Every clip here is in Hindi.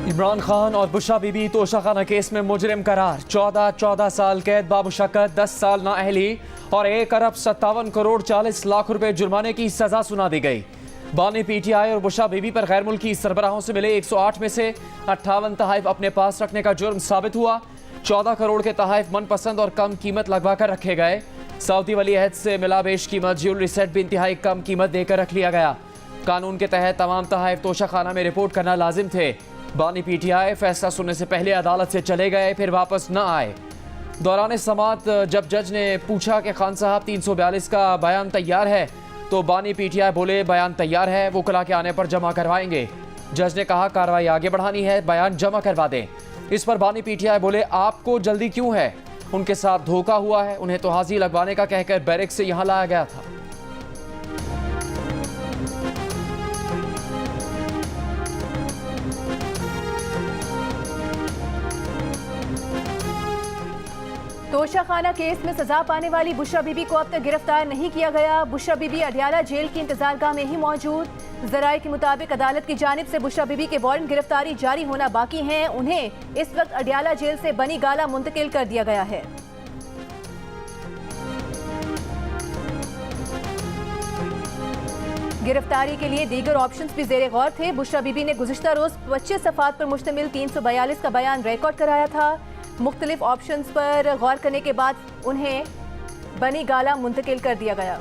इमरान खान और बुशरा बीबी तोशाखाना केस में मुजरिम करार। 14 साल कैद बामुशक्कत, 10 साल नाअहली और 1 अरब 57 करोड़ 40 लाख रुपए जुर्माने की सजा सुना दी गई। बानी पीटीआई और बुशरा बीबी पर गैर मुल्की सरबराहों से मिले 108 में से 58 तहाइफ अपने पास रखने का जुर्म साबित हुआ। 14 करोड़ के तहाइफ मनपसंद और कम कीमत लगवा कर रखे गए। सऊदी वली अहद से मिला बेश कीमत ज्वेलरी सेट भी इंतहाई कम कीमत देकर रख लिया गया। कानून के तहत तमाम तहाइफ तोशाखाना में रिपोर्ट करना लाजिम थे। बानी पीटीआई फैसला सुनने से पहले अदालत से चले गए, फिर वापस न आए। दौरान समाअत जब जज ने पूछा कि खान साहब 342 का बयान तैयार है, तो बानी पीटीआई बोले बयान तैयार है, वकला के आने पर जमा करवाएंगे। जज ने कहा कार्रवाई आगे बढ़ानी है, बयान जमा करवा दें। इस पर बानी पीटीआई बोले आपको जल्दी क्यों है, उनके साथ धोखा हुआ है, उन्हें तो हाजिर लगवाने का कहकर बैरक से यहाँ लाया गया था। तोशाखाना केस में सजा पाने वाली बुशरा बीबी को अब तक गिरफ्तार नहीं किया गया। बुशरा बीबी अडियाला जेल की इंतजारगाह में ही मौजूद। जराये के मुताबिक अदालत की जानिब से बुशरा बीबी के वारंट गिरफ्तारी जारी होना बाकी हैं। उन्हें इस वक्त अडियाला जेल से बनी गाला मुंतकिल कर दिया गया है। गिरफ्तारी के लिए दीगर ऑप्शंस भी जेर गौर थे। बुशरा बीबी ने गुज़िश्ता रोज 25 सफ़ात पर मुश्तमिल 342 का बयान रिकॉर्ड कराया था। मुख्तलिफ ऑप्शंस पर गौर करने के बाद उन्हें बनी गाला मुंतकिल कर दिया गया।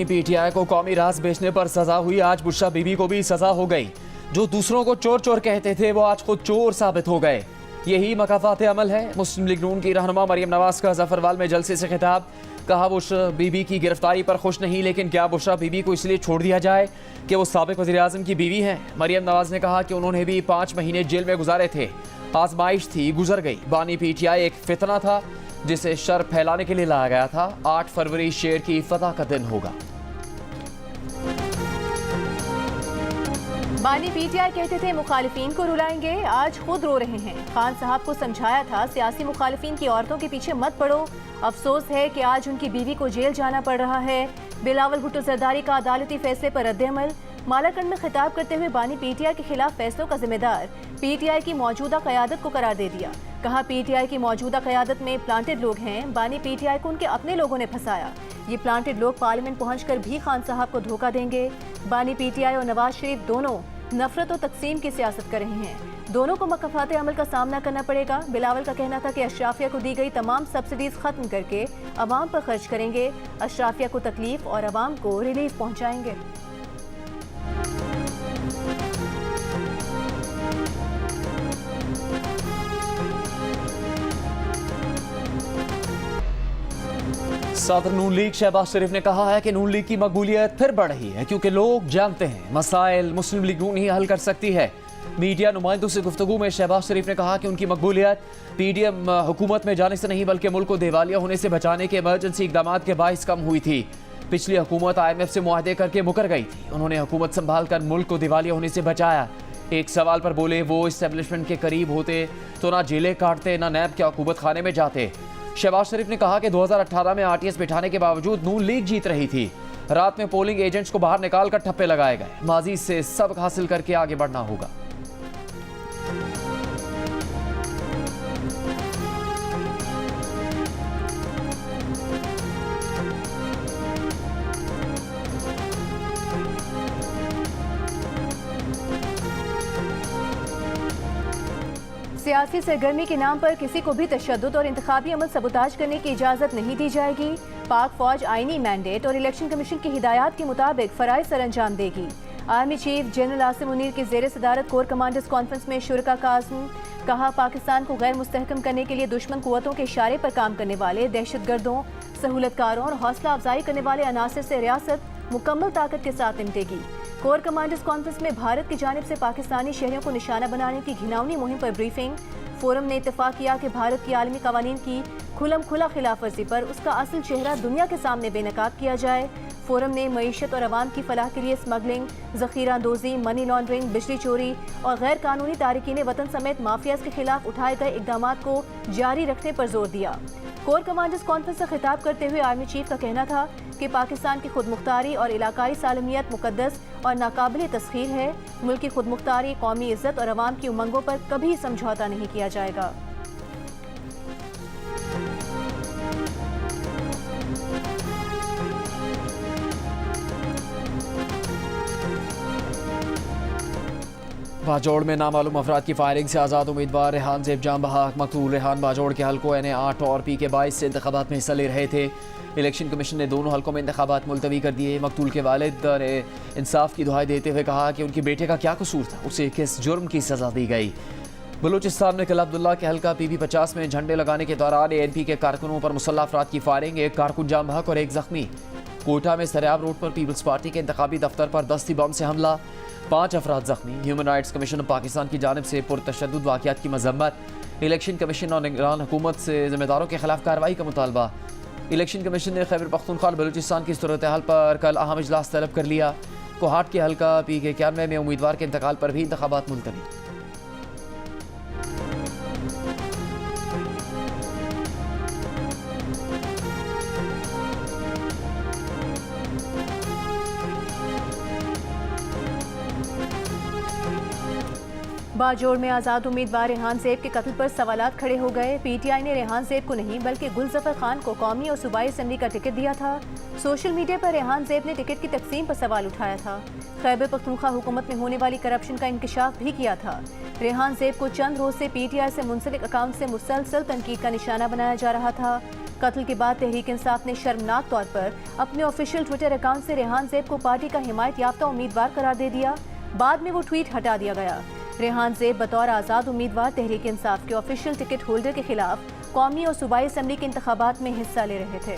पीटीआई को कौमी राज बेचने पर सजा हुई, आज बुशरा बीबी को भी सजा हो गई। जो दूसरों को चोर चोर कहते थे वो आज खुद चोर साबित हो गए। यही मकाफात अमल है। मुस्लिम लीग नून की रहनुमा मरियम नवाज का जफरवाल में जलसे से खिताब। कहा बुशरा बीबी की गिरफ्तारी पर खुश नहीं, लेकिन क्या बुशरा बीबी को इसलिए छोड़ दिया जाए कि वो साबिक वज़ीर आज़म की बीवी हैं। मरियम नवाज ने कहा कि उन्होंने भी 5 महीने जेल में गुजारे थे, आजमाइश थी, गुजर गई। बानी पीटीआई एक फितना था जिसे शर फैलाने के लिए लाया गया था। 8 फरवरी शेर की फतह का दिन होगा। बानी पीटीआई कहते थे मुखालिफिन को रुलाएंगे, आज खुद रो रहे हैं। खान साहब को समझाया था सियासी मुखालिफिन की औरतों के पीछे मत पड़ो। अफसोस है कि आज उनकी बीवी को जेल जाना पड़ रहा है। बिलावल भुट्टो जरदारी का अदालती फैसले पर रद्द-ए-अमल। मालाकंड में खिताब करते हुए बानी पीटीआई के खिलाफ फैसलों का जिम्मेदार पीटीआई की मौजूदा क़यादत को करार दे दिया। कहा पीटीआई की मौजूदा क़यादत में प्लांटेड लोग हैं। बानी पीटीआई को उनके अपने लोगों ने फंसाया। ये प्लांटेड लोग पार्लियामेंट पहुंचकर भी खान साहब को धोखा देंगे। बानी पीटीआई और नवाज शरीफ दोनों नफरत और तकसीम की सियासत कर रहे हैं। दोनों को मकफात अमल का सामना करना पड़ेगा। बिलावल का कहना था कि अशराफिया को दी गई तमाम सब्सिडीज खत्म करके अवाम पर खर्च करेंगे। अशराफिया को तकलीफ और अवाम को रिलीफ पहुंचाएंगे। सदर नून लीग शहबाज शरीफ ने कहा है कि नून लीग की मकबूलियत फिर बढ़ रही है, क्योंकि लोग जानते हैं मसाइल मुस्लिम लीग नून ही हल कर सकती है। मीडिया नुमाइंदों से गुफ्तगू में शहबाज शरीफ ने कहा कि उनकी मकबूलियत पीडीएम हुकूमत में जाने से नहीं, बल्कि मुल्क को दिवालिया होने से बचाने के इमरजेंसी इकदाम के बाइस कम हुई थी। पिछली हुकूमत IMF से मुआहदे करके मुकर गई थी। उन्होंने हुकूमत संभाल कर मुल्क को दिवालिया होने से बचाया। एक सवाल पर बोले वो इस्टेब्लिशमेंट के करीब होते तो ना जेलें काटते, ना नैब के हुकूमत खाने में जाते। शहबाज शरीफ ने कहा कि 2018 में RTS बिठाने के बावजूद नून लीग जीत रही थी। रात में पोलिंग एजेंट्स को बाहर निकाल कर ठप्पे लगाए गए। माजी से सबक हासिल करके आगे बढ़ना होगा। सियासी सरगर्मी के नाम पर किसी को भी तशद्दुद और इंतखाबी अमल सबूताज करने की इजाज़त नहीं दी जाएगी। पाक फौज आईनी मैंडेट और इलेक्शन कमीशन की हिदायत के मुताबिक फ़राइज़ सर अंजाम देगी। Army chief general Asim Munir की ज़ेर सदारत कोर कमांडर्स कॉन्फ्रेंस में शुरका का आज़म। कहा पाकिस्तान को गैर मुस्तहकम करने के लिए दुश्मन कुव्वतों के इशारे पर काम करने वाले दहशतगर्दों, सहूलतकारों और हौसला अफजाई करने वाले अनासर से रियासत मुकम्मल ताकत के साथ निपटेगी। कोर कमांडर्स कॉन्फ्रेंस में भारत की जानिब से पाकिस्तानी शहरियों को निशाना बनाने की घिनौनी मुहिम पर ब्रीफिंग। फोरम ने इत्तेफाक किया कि भारत की आलमी कवानीन की खुला खिलाफ वर्जी पर उसका असल चेहरा दुनिया के सामने बेनकाब किया जाए। फोरम ने मईशत और अवाम की फलाह के लिए स्मगलिंग, जखीरा अंदोजी, मनी लॉन्ड्रिंग, बिजली चोरी और गैर कानूनी तारकीन वतन समेत माफियाज के खिलाफ उठाए गए इकदाम को जारी रखने पर जोर दिया। कोर कमांडर्स कॉन्फ्रेंस से खिताब करते हुए आर्मी चीफ का कहना था कि पाकिस्तान की खुद मुख्तारी और इलाकाई सालमियत मुकद्दस और नाकाबिल तस्खीर है। मुल्क की खुद मुख्तारी, कौमी इज्जत और अवाम की उमंगों पर कभी समझौता नहीं किया जाएगा। बाजोड़ में नामालूम अफराद की फायरिंग से आज़ाद उम्मीदवार रेहान ज़ेब जान बहाक मकतूल। रेहान बाजोड़ के हल्कों NA8 और PK22 से इंतखाबात में हिस्सा ले रहे थे। इलेक्शन कमीशन ने दोनों हल्कों में इंतखाबात मुलतवी कर दिए। मकतूल के वालिद ने इंसाफ की दुहाई देते हुए कहा कि उनके बेटे का क्या कसूर था, उसे किस जुर्म की सज़ा दी गई। बलूचिस्तान में कल अब्दुल्ला के हल्का PB50 में झंडे लगाने के दौरान ANP के कारकुनों पर मुसल्लह अफराद की फायरिंग, एक कारकुन जान बहक और एक जख्मी। कोटा में सरियाब रोड पर पीपल्स पार्टी के इंतखाबी दफ्तर पर दस्ती बम से हमला, 5 अफराद जख्मी। ह्यूमन राइट्स कमीशन पाकिस्तान की जानिब से पुरतशद्दुद वाक़यात की मजम्मत। इलेक्शन कमीशन और निगरान हुकूमत से जिम्मेदारों के खिलाफ कार्रवाई का मुतालबा। इलेक्शन कमीशन ने खैबर पख्तूनख्वा बलूचिस्तान की सूरत हाल पर कल अहम इजलास तलब कर लिया। कोहाट के हल्का PK91 में उम्मीदवार के इंतकाल पर भी इंतखाबात मुलतवी। बाजोड़ में आज़ाद उम्मीदवार रेहान ज़ेब के कत्ल पर सवालात खड़े हो गए। PTI ने रेहान ज़ेब को नहीं बल्कि गुलज़फ़र खान को कौमी और सूबाई असम्बली का टिकट दिया था। सोशल मीडिया पर रेहान ज़ेब ने टिकट की तकसीम पर सवाल उठाया था। खैबर पख्तूनख्वा हुकूमत में होने वाली करप्शन का इंकशाफ भी किया था। रेहान ज़ेब को चंद रोज से PTI से मुंसलिक अकाउंट से मुसलसल तनकीद का निशाना बनाया जा रहा था। कत्ल के बाद तहरीक इंसाफ ने शर्मनाक तौर पर अपने ऑफिशियल ट्विटर अकाउंट से रेहान ज़ेब को पार्टी का हिमायत याफ्ता उम्मीदवार करार दे दिया। बाद में वो ट्वीट हटा दिया गया। रेहान ज़ेब बतौर आज़ाद उम्मीदवार तहरीक इंसाफ के ऑफिशियल टिकट होल्डर के खिलाफ कौमी और सूबाई असम्बली के इंतखाबात में हिस्सा ले रहे थे।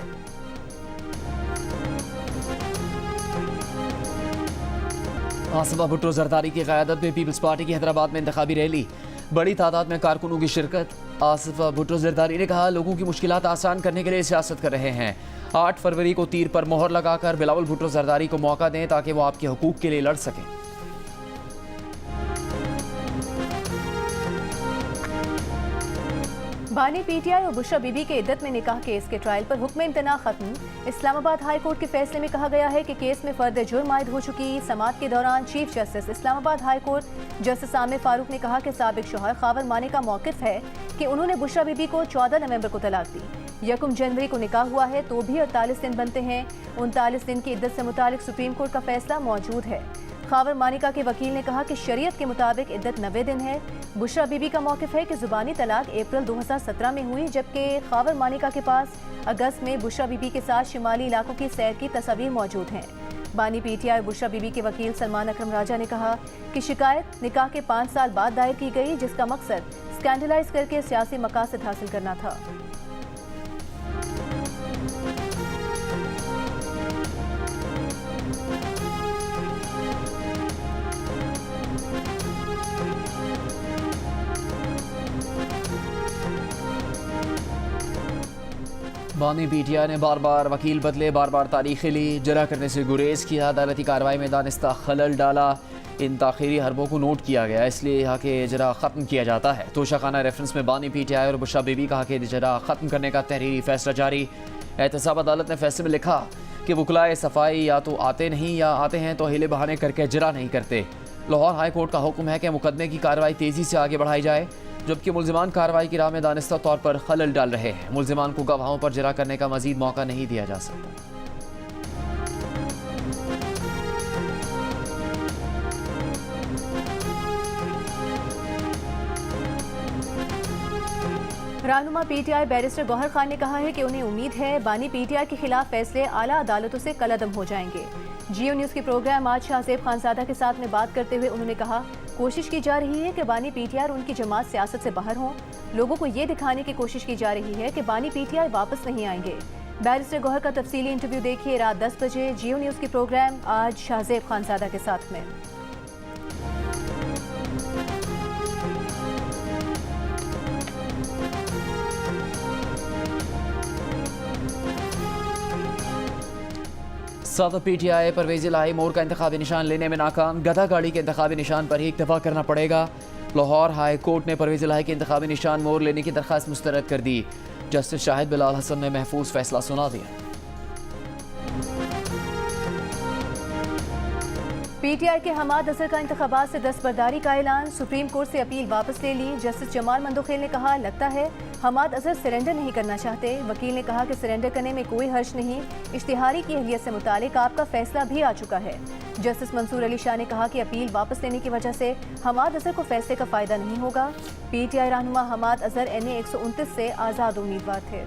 आसिफा भुट्टो जरदारी की क़यादत में पीपल्स पार्टी की हैदराबाद में इंतखाबी रैली, बड़ी तादाद में कारकुनों की शिरकत। आसिफा भुट्टो जरदारी ने कहा, लोगों की मुश्किलात आसान करने के लिए सियासत कर रहे हैं। 8 फरवरी को तीर पर मोहर लगाकर बिलावल भुट्टो जरदारी को मौका दें ताकि वो आपके हकूक़ के लिए लड़ सकें। बानी PTI और बुशरा बीबी के इद्दत में निकाह केस के ट्रायल पर हुक्म इम्तना खत्म। इस्लामाबाद हाई कोर्ट के फैसले में कहा गया है कि केस में फर्द जुर्म आयद हो चुकी। समाअत के दौरान chief justice Islamabad high court justice Aamir Farooq ने कहा कि साबिक शौहर खावर माने का मौक़िफ़ है कि उन्होंने बुशरा बीबी को 14 नवंबर को तलाक दी। 1 जनवरी को निकाह हुआ है तो भी 48 दिन बनते हैं। 39 दिन की इद्दत से मुतालिक सुप्रीम कोर्ट का फैसला मौजूद है। खावर मानिका के वकील ने कहा कि शरीयत के मुताबिक इद्दत 90 दिन है। बुशरा बीबी का मौक़िफ़ है कि ज़ुबानी तलाक अप्रैल 2017 में हुई, जबकि खावर मानिका के पास अगस्त में बुशरा बीबी के साथ शिमाली इलाकों की सैर की तस्वीर मौजूद हैं। बानी PTI और बुशरा बीबी के वकील सलमान अकरम राजा ने कहा कि शिकायत निकाह के 5 साल बाद दायर की गई, जिसका मकसद स्कैंडलाइज करके सियासी मकासद हासिल करना था। बानी PTI ने बार बार वकील बदले, बार बार तारीखें ली, जरा करने से गुरेज किया, अदालती कार्रवाई में दानिस्ता खलल डाला। इन ताखीरी हरबों को नोट किया गया, इसलिए यहाँ के इजरा ख़त्म किया जाता है। तोशाखाना रेफरेंस में बानी PTI और बुशरा बीबी कहा कि इजरा ख़त्म करने का तहरीरी फैसला जारी। एहतसाब अदालत ने फैसले में लिखा कि वकलाए सफाई या तो आते नहीं या आते हैं तो हिले बहाने करके इजरा नहीं करते। लाहौर हाई कोर्ट का हुक्म है कि मुकदमे की कार्रवाई तेज़ी से आगे बढ़ाई जाए, जबकि मुल्जिमान कार्रवाई की राह में दानिस्ता तौर पर खलल डाल रहे हैं। मुल्जिमान को गवाहों पर जरा करने का मजीद मौका नहीं दिया जा सकता। रहनुमा PTI बैरिस्टर गौहर खान ने कहा है कि उन्हें उम्मीद है बानी PTI के खिलाफ फैसले आला अदालतों से कलअदम हो जाएंगे। जियो न्यूज़ के प्रोग्राम आज शाहज़ेब खानज़ादा के साथ में बात करते हुए उन्होंने कहा, कोशिश की जा रही है कि बानी PTI और उनकी जमात सियासत से बाहर हों। लोगों को ये दिखाने की कोशिश की जा रही है कि बानी PTI वापस नहीं आएंगे। बैरिस्टर गौहर का तफसीली इंटरव्यू देखिए रात 10 बजे जियो न्यूज़ के प्रोग्राम आज शाहज़ेब खानज़ादा के साथ में। सदर PTI परवेज़ इलाही मोर का इंतखाबी निशान लेने में नाकाम, गधा गाड़ी के इंतखाबी निशान पर ही इक्तफा करना पड़ेगा। लाहौर हाई कोर्ट ने परवेज़ इलाही के इंतखाबी निशान मोर लेने की दरख्वास्त मुस्तरद कर दी। जस्टिस शाहिद बिलाल हसन ने महफूज फैसला सुना दिया। PTI के हमाद अजहर का इंतखाबात से दस्तबरदारी का ऐलान, सुप्रीम कोर्ट से अपील वापस ले ली। जस्टिस जमाल मंदोखेल ने कहा, लगता है हमाद अजहर सरेंडर नहीं करना चाहते। वकील ने कहा कि सरेंडर करने में कोई हर्ज नहीं, इश्तिहारी की अहलियत से मुतालिक आपका फैसला भी आ चुका है। जस्टिस मंसूर अली शाह ने कहा कि अपील वापस लेने की वजह से हमाद अजहर को फैसले का फायदा नहीं होगा। PTI रहनुमा हमाद अजहर NA 129 से आज़ाद उम्मीदवार थे।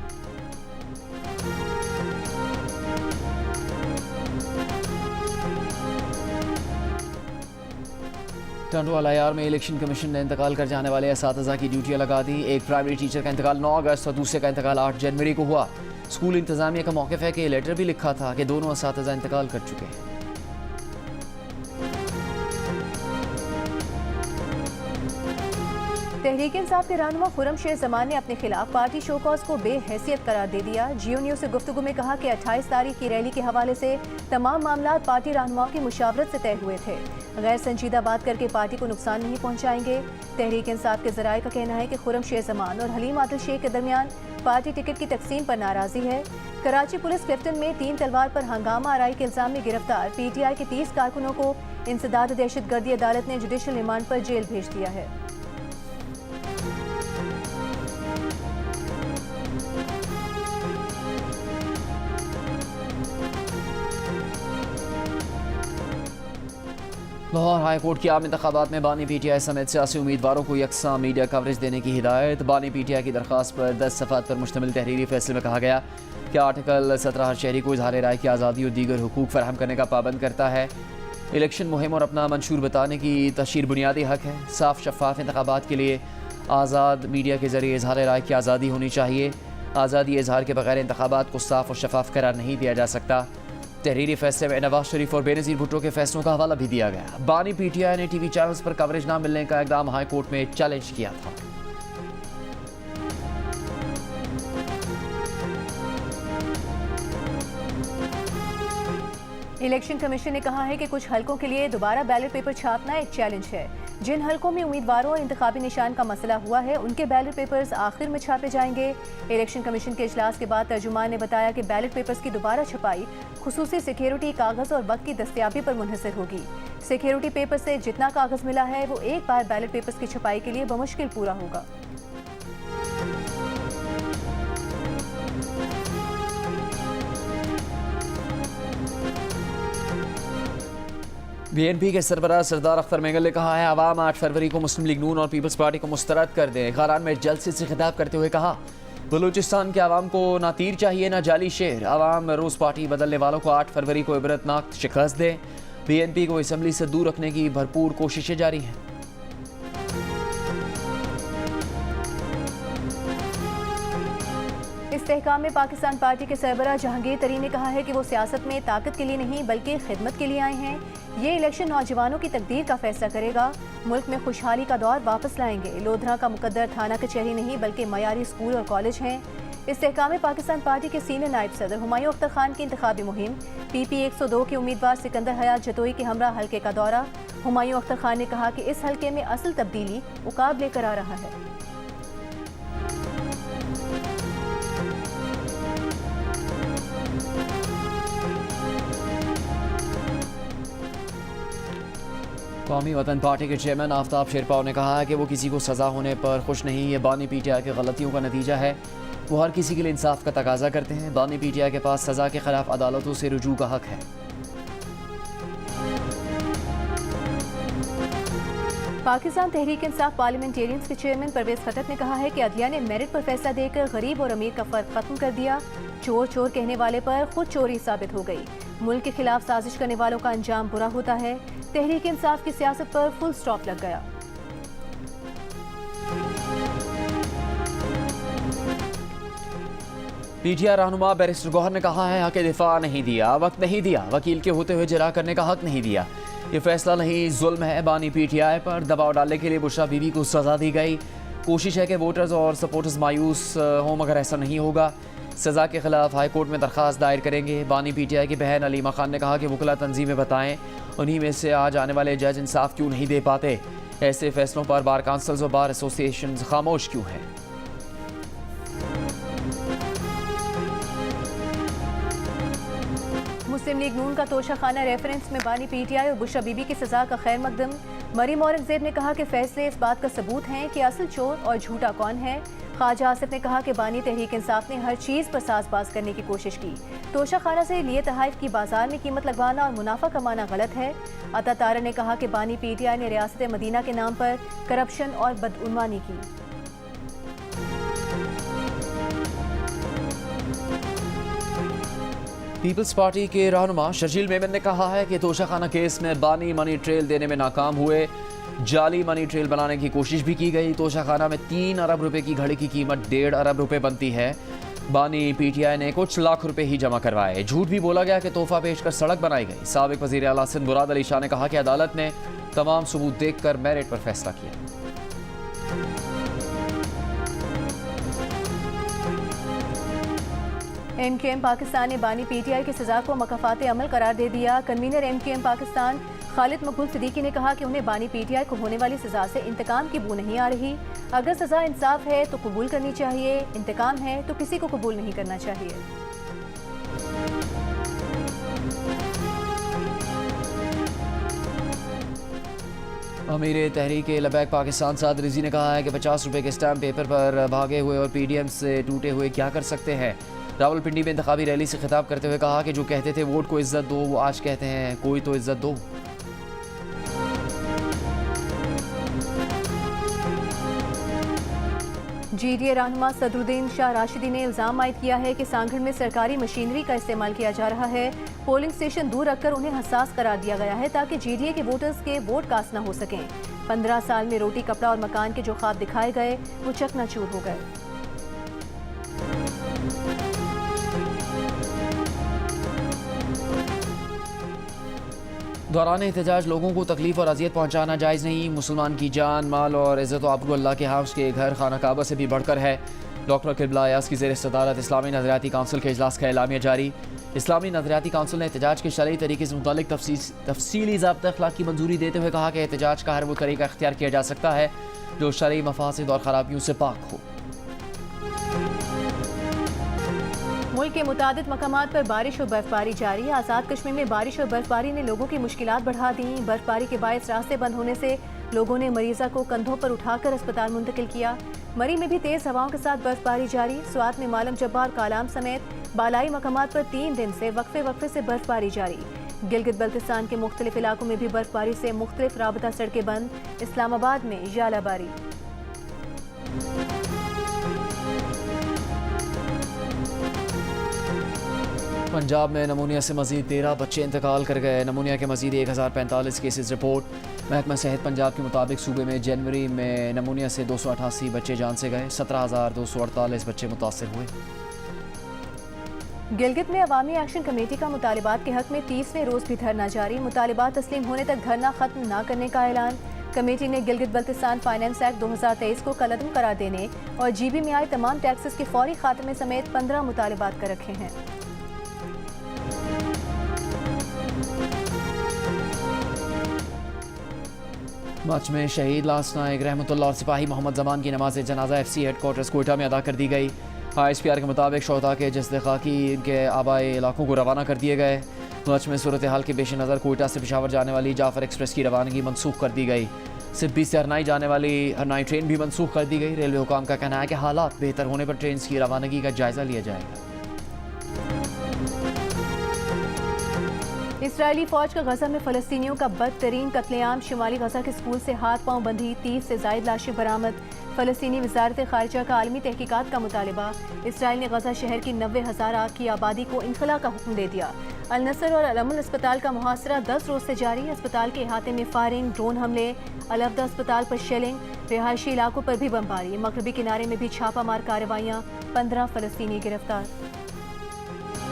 टंडवाला यार में इलेक्शन कमीशन ने इंतकाल कर जाने वाले असातिज़ा की ड्यूटियाँ लगा दी। एक प्राइमरी टीचर का इंतकाल 9 अगस्त और दूसरे का इंतकाल 8 जनवरी को हुआ। स्कूल इंतजामिया का मौक़िफ़ है कि लेटर भी लिखा था कि दोनों असातिज़ा इंतकाल कर चुके हैं। तहरीक इंसाफ के रहनुमा खुर्रम शेर जमान ने अपने खिलाफ पार्टी शोकॉज को बेहैसियत करार दे दिया। जियो न्यूज़ से गुफ्तगू में कहा कि 28 तारीख की रैली के हवाले से तमाम मामला पार्टी रहनुमाओं की मुशावरत से तय हुए थे। गैर संजीदा बात करके पार्टी को नुकसान नहीं पहुंचाएंगे। तहरीक इंसाफ के जराये का कहना है कि खुर्रम शेर जमान और हलीम आदिल शेख के दरमियान पार्टी टिकट की तकसीम पर नाराजी है। कराची पुलिस क्लिफ्टन में 3 तलवार पर हंगामा आराई के इल्जाम में गिरफ्तार PTI के 30 कारकुनों को इंसदाद दहशतगर्दी अदालत ने जुडिशल रिमांड पर जेल भेज दिया है। लाहौर हाई कोर्ट की आम इंतखाबात में बानी PTI समेत सियासी उम्मीदवारों को यकसा मीडिया कवरेज देने की हिदायत। बानी PTI की दरख्वास्त पर 10 सफ़ात पर मुश्तमिल तहरीरी फैसले में कहा गया कि आर्टिकल 17 हर शहरी को इज़हार राय की आज़ादी और दीगर हुकूक फराहम करने का पाबंद करता है। इलेक्शन मुहिम और अपना मंशूर बताने की तशहीर बुनियादी हक है। साफ शफाफ इंतखाबात के लिए आज़ाद मीडिया के ज़रिए इज़हार राय की आज़ादी होनी चाहिए। आज़ादी इज़हार के बगैर इंतखाबात को साफ और शफाफ करार नहीं दिया जा सकता। तहरीरी फैसले में नवाज शरीफ और बेनज़ीर भुट्टो के फैसलों का हवाला भी दिया गया। बानी PTI ने TV चैनल्स पर कवरेज न मिलने का इकदाम हाई कोर्ट में चैलेंज किया था। इलेक्शन कमीशन ने कहा है कि कुछ हलकों के लिए दोबारा बैलेट पेपर छापना एक चैलेंज है। जिन हलकों में उम्मीदवारों और इंतखाबी निशान का मसला हुआ है उनके बैलेट पेपर्स आखिर में छापे जाएंगे। इलेक्शन कमीशन के इजलास के बाद तर्जुमान ने बताया कि बैलेट पेपर्स की दोबारा छपाई खुसूसी सिक्योरिटी कागज़ और वक्त की दस्तयाबी पर मुनहसर होगी। सिक्योरिटी पेपर से जितना कागज़ मिला है वो एक बार बैलेट पेपर्स की छपाई के लिए बमुश्किल पूरा होगा। BNP के सरबराह सरदार अख्तर मेंगल ने कहा है अवाम 8 फरवरी को मुस्लिम लीग नून और पीपल्स पार्टी को मुस्तरद कर दें। खारान में जलसे से खिताब करते हुए कहा बलूचिस्तान के अवाम को ना तीर चाहिए ना जाली शेर। अवाम रोज़ पार्टी बदलने वालों को 8 फरवरी को इबरतनाक शिकस्त दें। BNP को असम्बली से दूर रखने की भरपूर कोशिशें जारी हैं। इस्तेहकाम में पाकिस्तान पार्टी के सरबराह जहांगीर तरीन ने कहा है कि वो सियासत में ताकत के लिए नहीं बल्कि खिदमत के लिए आए हैं। ये इलेक्शन नौजवानों की तकदीर का फैसला करेगा। मुल्क में खुशहाली का दौर वापस लाएंगे। लोधरा का मुकद्दर थाना कचहरी नहीं बल्कि मयारी स्कूल और कॉलेज हैं। इस्तेहकाम में पाकिस्तान पार्टी के सीनियर नायब सदर हुमायूं अख्तर खान की इंतखाबी मुहिम। PP 102 के उम्मीदवार सिकंदर हयात जतोई के हमरा हल्के का दौरा। हुमायूं अख्तर खान ने कहा कि इस हल्के में असल तब्दीली उकाब लेकर आ रहा है। कौमी वतन पार्टी के चेयरमैन आफ्ताब शेरपाव ने कहा है कि वो किसी को सज़ा होने पर खुश नहीं। ये बानी PTI की गलतियों का नतीजा है। वो हर किसी के लिए इंसाफ का तकाजा करते हैं। बानी PTI के पास सज़ा के खिलाफ अदालतों से रुजू का हक है। पाकिस्तान तहरीक इंसाफ पार्लियामेंटेरियंस के चेयरमैन परवेज खटक ने कहा है कि अदलिया ने मेरिट पर फैसला देकर गरीब और अमीर का फर्क खत्म कर दिया। चोर चोर कहने वाले पर खुद चोरी साबित हो गई। मुल्क के खिलाफ साजिश करने वालों का अंजाम बुरा होता है। तहरीक इंसाफ की सियासत पर फुल स्टॉप लग गया। PTI रहनुमा बैरिस्टर गौहर ने कहा है हक दिफा नहीं दिया, वक्त नहीं दिया, वकील के होते हुए जरा करने का हक नहीं दिया। ये फैसला नहीं जुल्म है। बानी PTI पर दबाव डालने के लिए बुशरा बीवी को सजा दी गई। कोशिश है कि वोटर्स और सपोर्टर्स मायूस हों मगर ऐसा नहीं होगा। सजा के खिलाफ हाई कोर्ट में दरख्वास्त दायर करेंगे। बानी PTI की बहन अलीमा खान ने कहा कि वकला तंजीमें बताएं उन्हीं में से आज आने वाले जज इंसाफ क्यों नहीं दे पाते। ऐसे फैसलों पर बार काउंसिल्स और बार एसोसिएशन खामोश क्यों हैं। मुस्लिम लीग नून का तोशाखाना रेफरेंस में बानी PTI और बुशरा बीबी की सजा का खैर मकदम। मरीम औरंगजेब ने कहा कि फैसले इस बात का सबूत हैं कि असल चोर और झूठा कौन है। ख्वाजा आसिफ ने कहा कि बानी तहरीक इंसाफ ने हर चीज़ पर साजबाज करने की कोशिश की। तोशाखाना से लिए तहाइफ की बाजार में कीमत लगवाना और मुनाफा कमाना गलत है। अता तारा ने कहा कि बानी PTI ने रियासत मदीना के नाम पर करप्शन और बदउनवानी की। पीपल्स पार्टी के रहनुमा शर्जील मेमन ने कहा है कि तोशाखाना केस में बानी मनी ट्रेल देने में नाकाम हुए। जाली मनी ट्रेल बनाने की कोशिश भी की गई। तोशाखाना में 3 अरब रुपए की घड़ी की कीमत 1.5 अरब रुपए बनती है। बानी PTI ने कुछ लाख रुपए ही जमा करवाए। झूठ भी बोला गया कि तोहफा पेश कर सड़क बनाई गई। साबिक वज़ीर आला सिंध मुराद अली शाह ने कहा कि अदालत ने तमाम सबूत देखकर मेरिट पर फैसला किया। MKM पाकिस्तान ने बानी PTI की सजा को मकफात अमल करार दे दिया। कन्वीनर MKM पाकिस्तान खालिद मकबूल सिद्दीकी ने कहा कि उन्हें बानी PTI को होने वाली सजा से इंतकाम की बू नहीं आ रही। अगर सजा इंसाफ है तो कबूल करनी चाहिए, इंतकाम है तो किसी को कबूल नहीं करना चाहिए। अमीर तहरीक लबैक पाकिस्तान साद रिजी ने कहा है कि 50 रुपए के स्टैम्प पेपर पर भागे हुए और PDM से टूटे हुए क्या कर सकते हैं। रावलपिंडी में इंतखाबी रैली से खिताब करते हुए कहा कि जो कहते थे वोट को इज्जत दो, वो आज कहते हैं कोई तो इज्जत दो। GDA रहनुमा सदरुद्दीन शाह राशिदी ने इल्जाम आयद किया है कि सांगड़ में सरकारी मशीनरी का इस्तेमाल किया जा रहा है। पोलिंग स्टेशन दूर रखकर उन्हें हसास करार दिया गया है ताकि GDA के वोटर्स के वोट कास्ट न हो सकें। 15 साल में रोटी कपड़ा और मकान के जो ख्वाब दिखाए गए वो चकनाचूर हो गए। दौरान एहतजाज लोगों को तकलीफ और अजियत पहुंचाना जायज़ नहीं। मुसलमान की जान, माल और इज़्ज़त आबरू अल्लाह के हाफ़ के घर खाना काबा से भी बढ़कर है। डॉक्टर किबला अयाज की ज़ेर सदारत इस्लामी नज़रियाती काउंसिल के इजलास का एलामिया जारी। इस्लामी नज़रियाती काउंसिल ने एहतजाज के शरई तरीके से मुतालिक तफसीली ज़ाब्ता अखलाक की मंजूरी देते हुए कहा कि एहतजाज का हर वो तरीका अख्तियार किया जा सकता है जो शरई मफासिद और ख़राबियों से पाक हो। मुल्क के मुतादिद मकामात पर बारिश और बर्फबारी जारी। आज़ाद कश्मीर में बारिश और बर्फबारी ने लोगों की मुश्किलात बढ़ा दी। बर्फबारी के बायस रास्ते बंद होने से लोगों ने मरीजा को कंधों पर उठाकर अस्पताल मुंतकिल किया। मरी में भी तेज हवाओं के साथ बर्फबारी जारी। स्वात में मालम जब्बार कालाम समेत बालाई मकामात पर 3 दिन से वक्फे से बर्फबारी जारी। गिलगित बल्तिस्तान के मुख्तलिफ इलाकों में भी बर्फबारी से मुख्तलिफ राबता सड़कें बंद। इस्लामाबाद में जालाबारी। पंजाब में नमूनिया से मजीद 13 बच्चे इंतकाल कर गए। नमूनिया के मजीद 1045 केसेस रिपोर्ट। महकमा सेहत पंजाब के मुताबिक सूबे में जनवरी में नमूनिया से 288 बच्चे जान से गए। 17,248 बच्चे मुतासर हुए। गिलगित में अवामी एक्शन कमेटी का मुतालिबात के हक में 30वें रोज भी धरना जारी। मुतालिबात तस्लीम होने तक धरना खत्म न करने का ऐलान। कमेटी ने गिलगित बल्तिस्तान फाइनेंस एक्ट 2023 को कलअदम करार देने और GB में आए तमाम टैक्सेस के फौरी खात्मे समेत 15 मुतालिबात कर रखे हैं। मार्च में शहीद लांस नायक रहमतुल्लाह और सिपाही मोहम्मद जमान की नमाज जनाजा FC हेडक्वार्टर्स कोयटा में अदा कर दी गई। ISPR के मुताबिक शोहदा के जस्द खाकी इनके आबाई इलाकों को रवाना कर दिए गए। मार्च में सूरत हाल के पेश नज़र कोयटा से पेशावर जाने वाली जाफर एक्सप्रेस की रवानगी मनसूख कर दी गई। सिब्बी से हरनाई जाने वाली हरनाई ट्रेन भी मनसूख कर दी गई। रेलवे हुकाम का कहना है कि हालात बेहतर होने पर ट्रेन की रवानगी का जायजा लिया जाएगा। इसराइली फौज का गजा में फलस्तीनियों का बदतरीन कत्लेआम। शुमाली गजा के स्कूल से हाथ पांव बंधी 30 से जायद लाशें बरामद। फलस्तीनी वजारत खारिजा का आलमी तहकीकात का मुतालिबा। इसराइल ने गजा शहर की 90,000 आग की आबादी को इनखला का हुक्म दे दिया। अल नसर और अल-अमन अस्पताल का मुहासरा 10 रोज से जारी। अस्पताल के अहाते में फायरिंग, ड्रोन हमले, अल-अफ्दा अस्पताल पर शेलिंग, रिहायशी इलाकों पर भी बमबारी। मगरबी किनारे में भी छापा मार कार्रवाइयाँ, 15 फलस्तीनी गिरफ्तार।